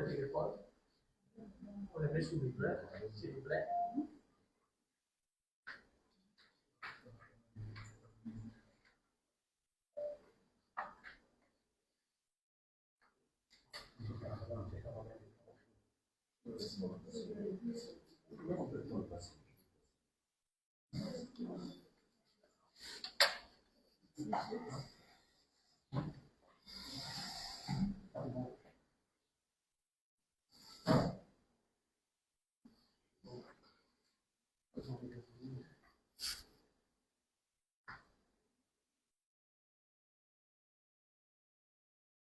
les téléphones, on les met sous vibreur, s'il vous plaît.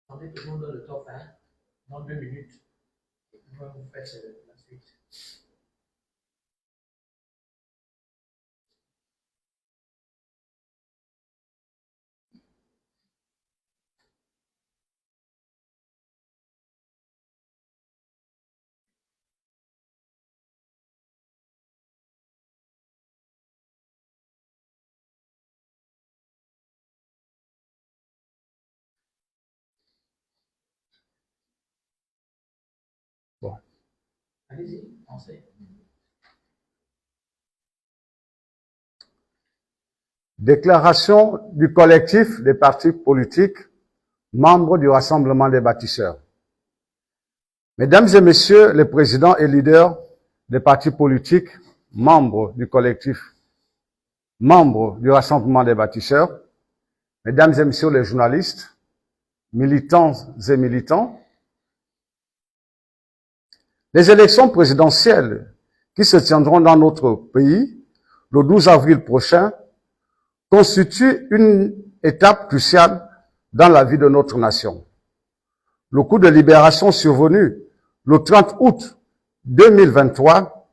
Attendez, tout le monde le top, hein, dans 2 minutes. On va vous faire la suite. Bon. Allez-y, pensez. Déclaration du collectif des partis politiques, membres du Rassemblement des bâtisseurs. Mesdames et messieurs les présidents et leaders des partis politiques, membres du collectif, membres du Rassemblement des bâtisseurs, mesdames et messieurs les journalistes, militants et militants, les élections présidentielles qui se tiendront dans notre pays le 12 avril prochain constituent une étape cruciale dans la vie de notre nation. Le coup de libération survenu le 30 août 2023,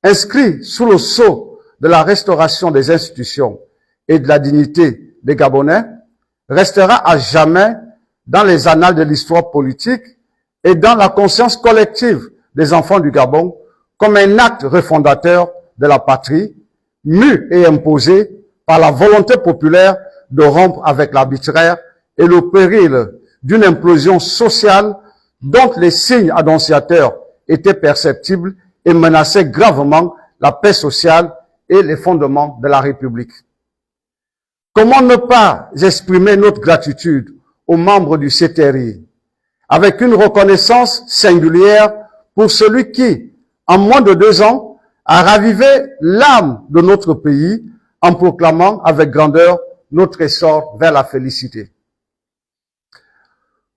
inscrit sous le sceau de la restauration des institutions et de la dignité des Gabonais, restera à jamais dans les annales de l'histoire politique et dans la conscience collective des enfants du Gabon comme un acte refondateur de la patrie, mu et imposé par la volonté populaire de rompre avec l'arbitraire et le péril d'une implosion sociale dont les signes annonciateurs étaient perceptibles et menaçaient gravement la paix sociale et les fondements de la République. Comment ne pas exprimer notre gratitude aux membres du CTRI, avec une reconnaissance singulière pour celui qui, en moins de 2 ans, a ravivé l'âme de notre pays en proclamant avec grandeur notre essor vers la félicité.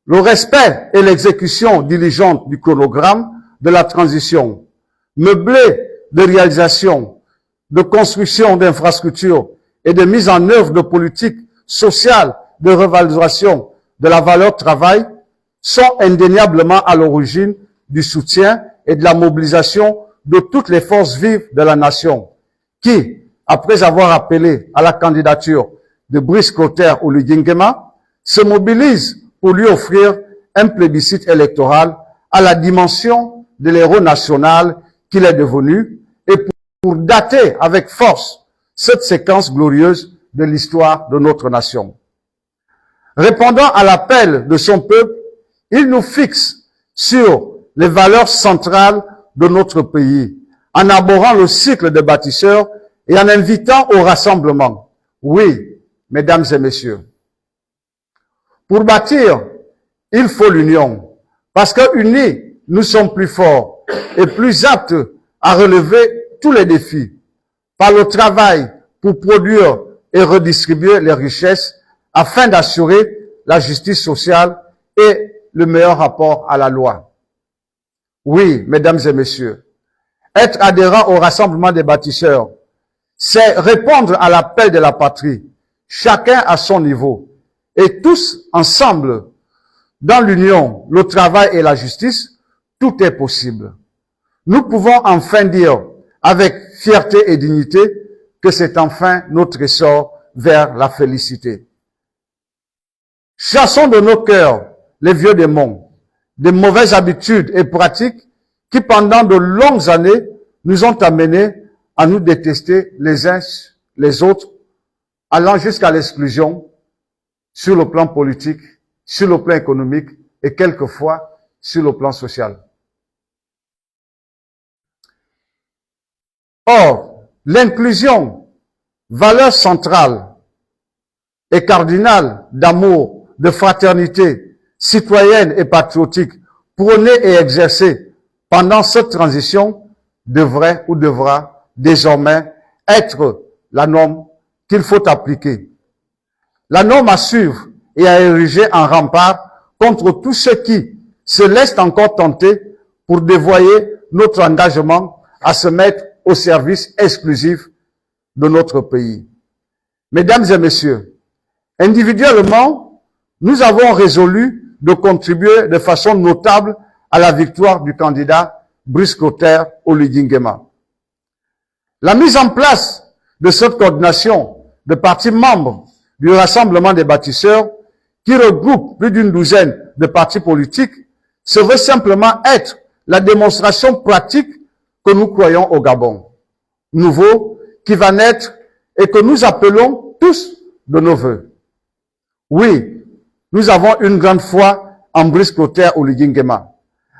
Le respect et l'exécution diligente du chronogramme de la transition, meublé de réalisation, de construction d'infrastructures et de mise en œuvre de politiques sociales de revalorisation de la valeur travail, sont indéniablement à l'origine du soutien et de la mobilisation de toutes les forces vives de la nation, qui, après avoir appelé à la candidature de Brice Clotaire Oligingema, se mobilisent pour lui offrir un plébiscite électoral à la dimension de l'héros national qu'il est devenu et pour dater avec force cette séquence glorieuse de l'histoire de notre nation. Répondant à l'appel de son peuple, il nous fixe sur les valeurs centrales de notre pays, en abordant le cycle des bâtisseurs et en invitant au rassemblement. Oui, mesdames et messieurs, pour bâtir, il faut l'union, parce que unis, nous sommes plus forts et plus aptes à relever tous les défis, par le travail pour produire et redistribuer les richesses afin d'assurer la justice sociale et le meilleur rapport à la loi. Oui, mesdames et messieurs, être adhérent au Rassemblement des bâtisseurs, c'est répondre à l'appel de la patrie, chacun à son niveau, et tous ensemble, dans l'union, le travail et la justice, tout est possible. Nous pouvons enfin dire, avec fierté et dignité, que c'est enfin notre essor vers la félicité. Chassons de nos cœurs les vieux démons, des mauvaises habitudes et pratiques qui pendant de longues années nous ont amenés à nous détester les uns les autres allant jusqu'à l'exclusion sur le plan politique, sur le plan économique et quelquefois sur le plan social. Or, l'inclusion, valeur centrale et cardinale d'amour, de fraternité, citoyenne et patriotique, prônée et exercée pendant cette transition, devrait ou devra désormais être la norme qu'il faut appliquer. La norme à suivre et à ériger en rempart contre tous ceux qui se laissent encore tenter pour dévoyer notre engagement à se mettre au service exclusif de notre pays. Mesdames et messieurs, individuellement, nous avons résolu de contribuer de façon notable à la victoire du candidat Brice Clotaire Oligui Nguema. La mise en place de cette coordination de partis membres du Rassemblement des bâtisseurs, qui regroupe plus d'une douzaine de partis politiques, se veut simplement être la démonstration pratique que nous croyons au Gabon, nouveau qui va naître et que nous appelons tous de nos vœux. Oui, nous avons une grande foi en Brice Clotaire Oligui Nguema,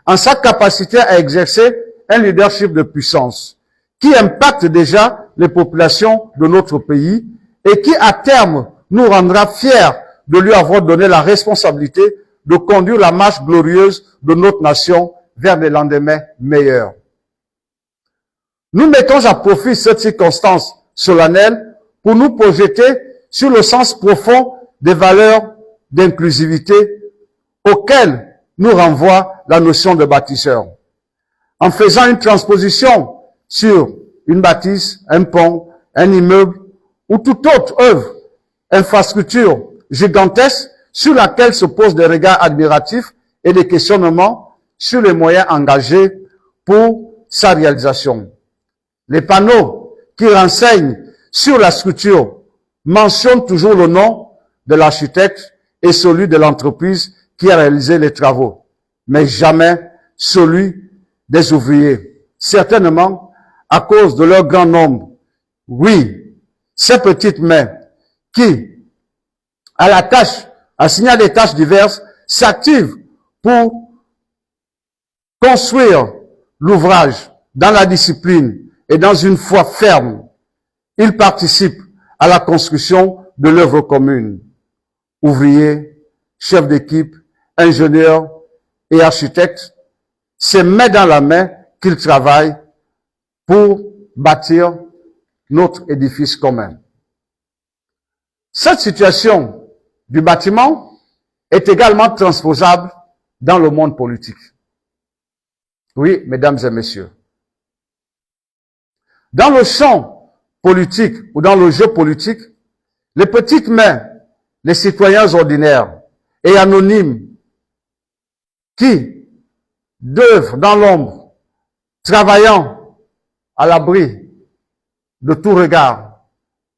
en sa capacité à exercer un leadership de puissance qui impacte déjà les populations de notre pays et qui, à terme, nous rendra fiers de lui avoir donné la responsabilité de conduire la marche glorieuse de notre nation vers des lendemains meilleurs. Nous mettons à profit cette circonstance solennelle pour nous projeter sur le sens profond des valeurs d'inclusivité auxquelles nous renvoie la notion de bâtisseur. En faisant une transposition sur une bâtisse, un pont, un immeuble ou toute autre œuvre, infrastructure gigantesque sur laquelle se posent des regards admiratifs et des questionnements sur les moyens engagés pour sa réalisation. Les panneaux qui renseignent sur la structure mentionnent toujours le nom de l'architecte et celui de l'entreprise qui a réalisé les travaux, mais jamais celui des ouvriers, certainement à cause de leur grand nombre. Oui, ces petites mains qui, à la tâche, à signer des tâches diverses, s'activent pour construire l'ouvrage dans la discipline et dans une foi ferme. Ils participent à la construction de l'œuvre commune. Ouvriers, chefs d'équipe, ingénieurs et architectes, c'est main dans la main qu'ils travaillent pour bâtir notre édifice commun. Cette situation du bâtiment est également transposable dans le monde politique. Oui, mesdames et messieurs. Dans le champ politique ou dans le jeu politique, les petites mains, les citoyens ordinaires et anonymes qui d'œuvrent dans l'ombre, travaillant à l'abri de tout regard,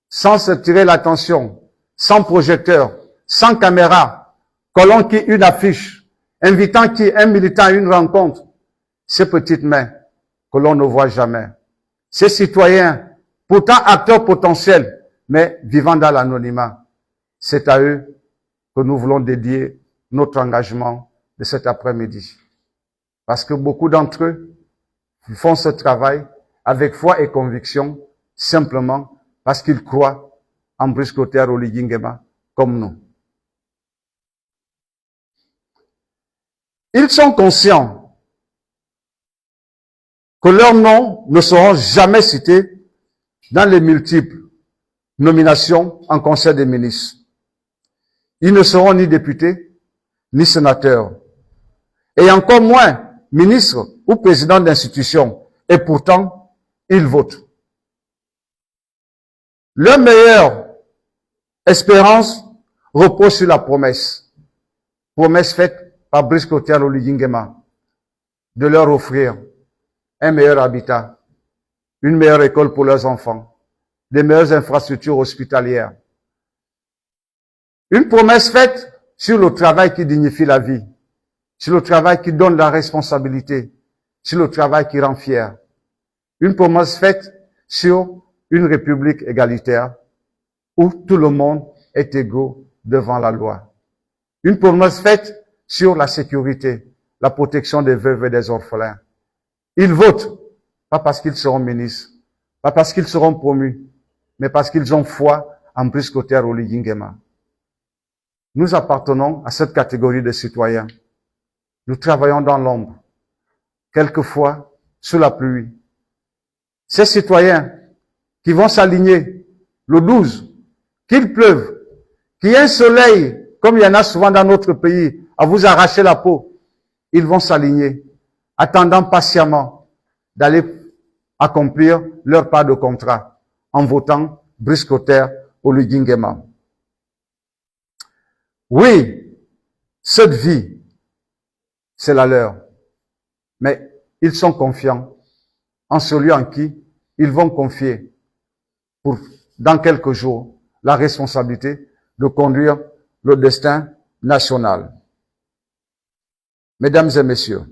sans se tirer l'attention, sans projecteur, sans caméra, collant qui une affiche, invitant qui un militant à une rencontre, ces petites mains que l'on ne voit jamais, ces citoyens, pourtant acteurs potentiels, mais vivant dans l'anonymat, c'est à eux que nous voulons dédier notre engagement de cet après-midi. Parce que beaucoup d'entre eux font ce travail avec foi et conviction, simplement parce qu'ils croient en Brice Clotaire Oligui Nguema comme nous. Ils sont conscients que leurs noms ne seront jamais cités dans les multiples nominations en Conseil des ministres. Ils ne seront ni députés, ni sénateurs, et encore moins ministres ou présidents d'institutions, et pourtant, ils votent. Leur meilleure espérance repose sur la promesse faite par Brice Clotaire Oligui Nguema, de leur offrir un meilleur habitat, une meilleure école pour leurs enfants, des meilleures infrastructures hospitalières. Une promesse faite sur le travail qui dignifie la vie, sur le travail qui donne la responsabilité, sur le travail qui rend fier. Une promesse faite sur une république égalitaire où tout le monde est égaux devant la loi. Une promesse faite sur la sécurité, la protection des veuves et des orphelins. Ils votent, pas parce qu'ils seront ministres, pas parce qu'ils seront promus, mais parce qu'ils ont foi en Brice Clotaire Oligui Nguema. Nous appartenons à cette catégorie de citoyens. Nous travaillons dans l'ombre, quelquefois sous la pluie. Ces citoyens qui vont s'aligner le 12, qu'il pleuve, qu'il y ait un soleil, comme il y en a souvent dans notre pays, à vous arracher la peau, ils vont s'aligner, attendant patiemment d'aller accomplir leur part de contrat en votant Brice Clotaire Oligui Nguema. Oui, cette vie, c'est la leur. Mais ils sont confiants en celui en qui ils vont confier pour, dans quelques jours, la responsabilité de conduire le destin national. Mesdames et messieurs,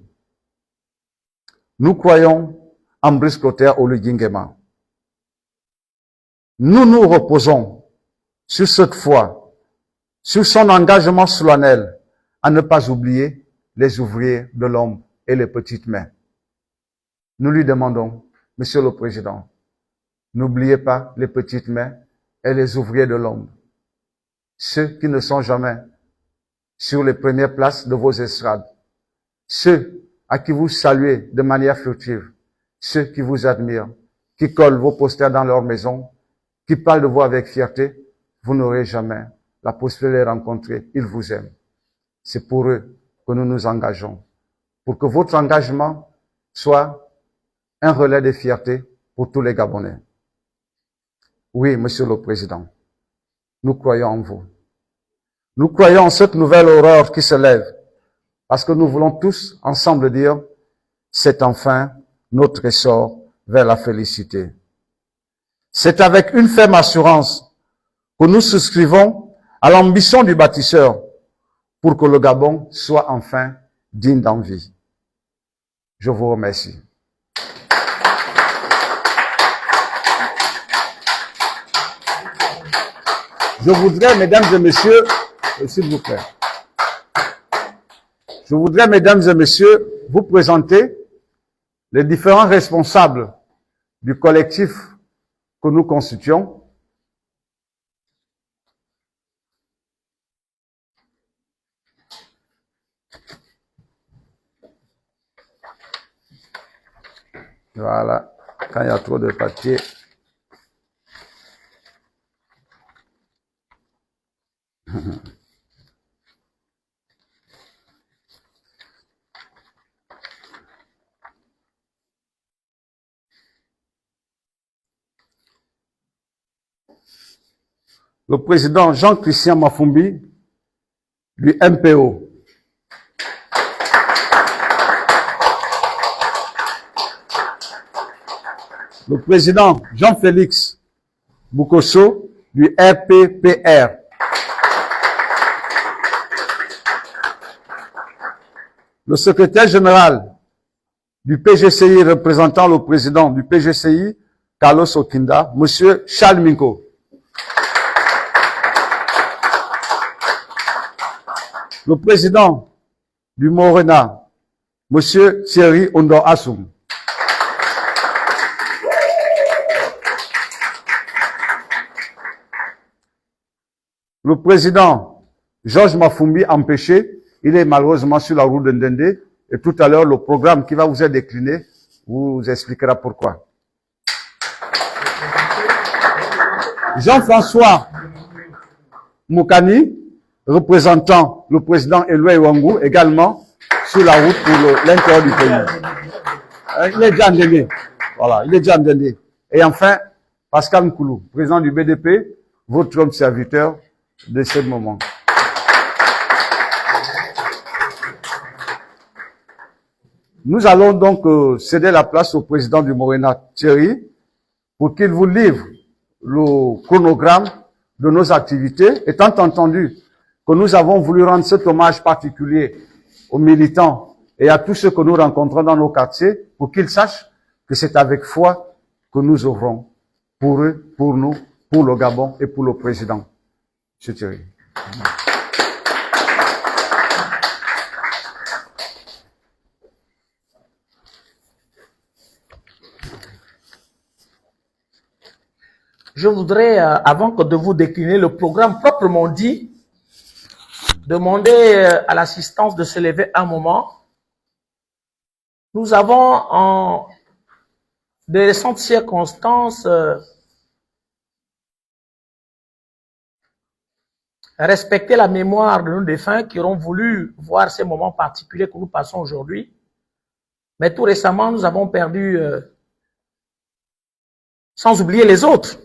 nous croyons en Brice Clotaire Oligui Nguema. Nous nous reposons sur cette foi, sur son engagement solennel à ne pas oublier les ouvriers de l'ombre et les petites mains. Nous lui demandons, Monsieur le Président, n'oubliez pas les petites mains et les ouvriers de l'ombre, ceux qui ne sont jamais sur les premières places de vos estrades, ceux à qui vous saluez de manière furtive, ceux qui vous admirent, qui collent vos posters dans leur maison, qui parlent de vous avec fierté. Vous n'aurez jamais la possibilité de les rencontrer. Ils vous aiment. C'est pour eux que nous nous engageons, pour que votre engagement soit un relais de fierté pour tous les Gabonais. Oui, Monsieur le Président, nous croyons en vous. Nous croyons en cette nouvelle aurore qui se lève, parce que nous voulons tous ensemble dire, c'est enfin notre essor vers la félicité. C'est avec une ferme assurance que nous souscrivons à l'ambition du bâtisseur pour que le Gabon soit enfin digne d'envie. Je vous remercie. Je voudrais, mesdames et messieurs, s'il vous plaît, je voudrais, mesdames et messieurs, vous présenter les différents responsables du collectif que nous constituons. Voilà, quand il y a trop de papier. Le président Jean-Christian Mafumbi, du MPO. Le président Jean-Félix Boukosso, du RPPR. Le secrétaire général du PGCI représentant le président du PGCI, Carlos Okinda, Monsieur Charles Minko. Le président du Morena, Monsieur Thierry Ondor Assoum. Le président Georges Mafumbi empêché, il est malheureusement sur la route de Ndende, et tout à l'heure, le programme qui va vous être décliné vous expliquera pourquoi. Jean-François Moukani, représentant le président Éloi Iwangu, également sur la route pour l'intérieur du pays. Il est déjà endéné. Voilà, il est déjà endéné. Et enfin, Pascal Nkoulou, président du BDP, votre homme serviteur de ce moment. Nous allons donc céder la place au président du Morena, Thierry, pour qu'il vous livre le chronogramme de nos activités, étant entendu que nous avons voulu rendre cet hommage particulier aux militants et à tous ceux que nous rencontrons dans nos quartiers, pour qu'ils sachent que c'est avec foi que nous œuvrons pour eux, pour nous, pour le Gabon et pour le président. M. Thierry. Je voudrais, avant que de vous décliner le programme proprement dit, demander à l'assistance de se lever un moment. Nous avons en de récentes circonstances respecté la mémoire de nos défunts qui auront voulu voir ces moments particuliers que nous passons aujourd'hui. Mais tout récemment, nous avons perdu, sans oublier les autres,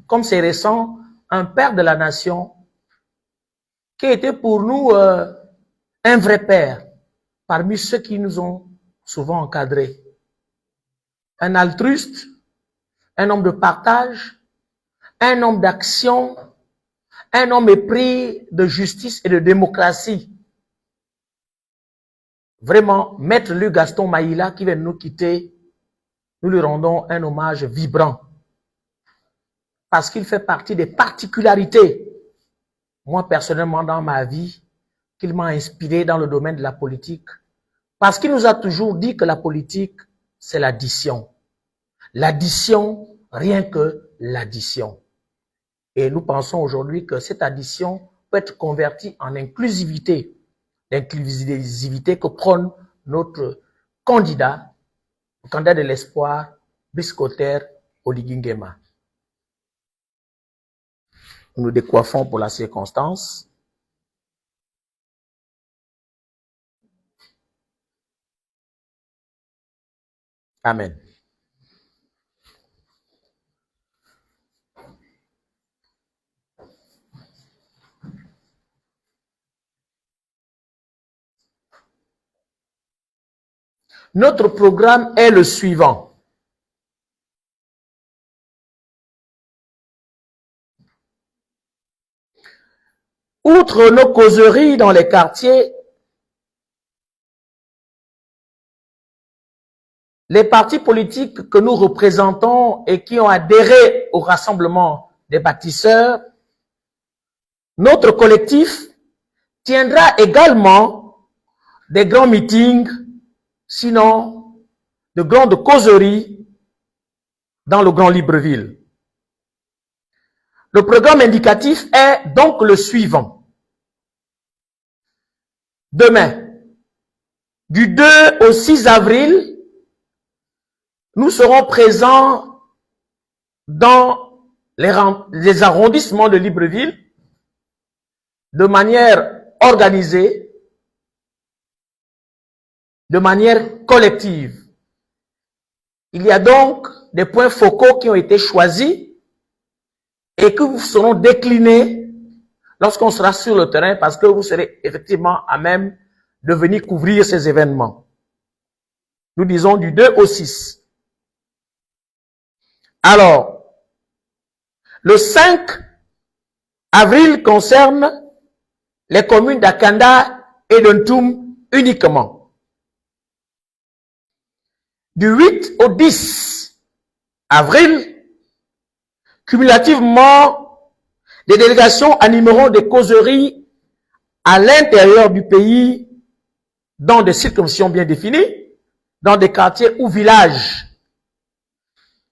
comme c'est récent, un père de la nation qui était pour nous un vrai père parmi ceux qui nous ont souvent encadrés. Un altruiste, un homme de partage, un homme d'action, un homme épris de justice et de démocratie. Vraiment, Maître Luc Gaston Maïla qui vient de nous quitter, nous lui rendons un hommage vibrant. Parce qu'il fait partie des particularités, moi personnellement dans ma vie, qu'il m'a inspiré dans le domaine de la politique. Parce qu'il nous a toujours dit que la politique, c'est l'addition. L'addition, rien que l'addition. Et nous pensons aujourd'hui que cette addition peut être convertie en inclusivité. L'inclusivité que prône notre candidat, le candidat de l'espoir, Brice Clotaire Oligui Nguema. Nous nous décoiffons pour la circonstance. Amen. Notre programme est le suivant. Outre nos causeries dans les quartiers, les partis politiques que nous représentons et qui ont adhéré au rassemblement des bâtisseurs, notre collectif tiendra également des grands meetings, sinon de grandes causeries dans le Grand Libreville. Le programme indicatif est donc le suivant. Demain, du 2 au 6 avril, nous serons présents dans les arrondissements de Libreville de manière organisée, de manière collective. Il y a donc des points focaux qui ont été choisis et que vous seront déclinés lorsqu'on sera sur le terrain parce que vous serez effectivement à même de venir couvrir ces événements. Nous disons du 2 au 6. Alors, le 5 avril concerne les communes d'Akanda et de Ntoum uniquement. Du 8 au 10 avril, cumulativement, les délégations animeront des causeries à l'intérieur du pays dans des circonscriptions bien définies, dans des quartiers ou villages.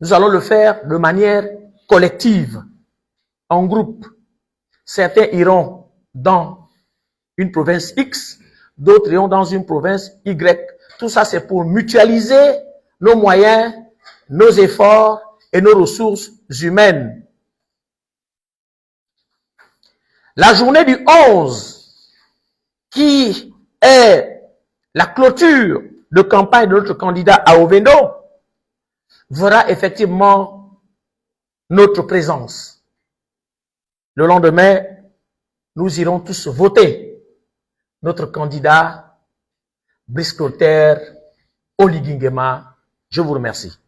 Nous allons le faire de manière collective, en groupe. Certains iront dans une province X, d'autres iront dans une province Y. Tout ça, c'est pour mutualiser nos moyens, nos efforts et nos ressources humaines. La journée du 11, qui est la clôture de campagne de notre candidat à Ovendo, verra effectivement notre présence. Le lendemain, nous irons tous voter notre candidat Brice Clotaire Oligui Nguema. Je vous remercie.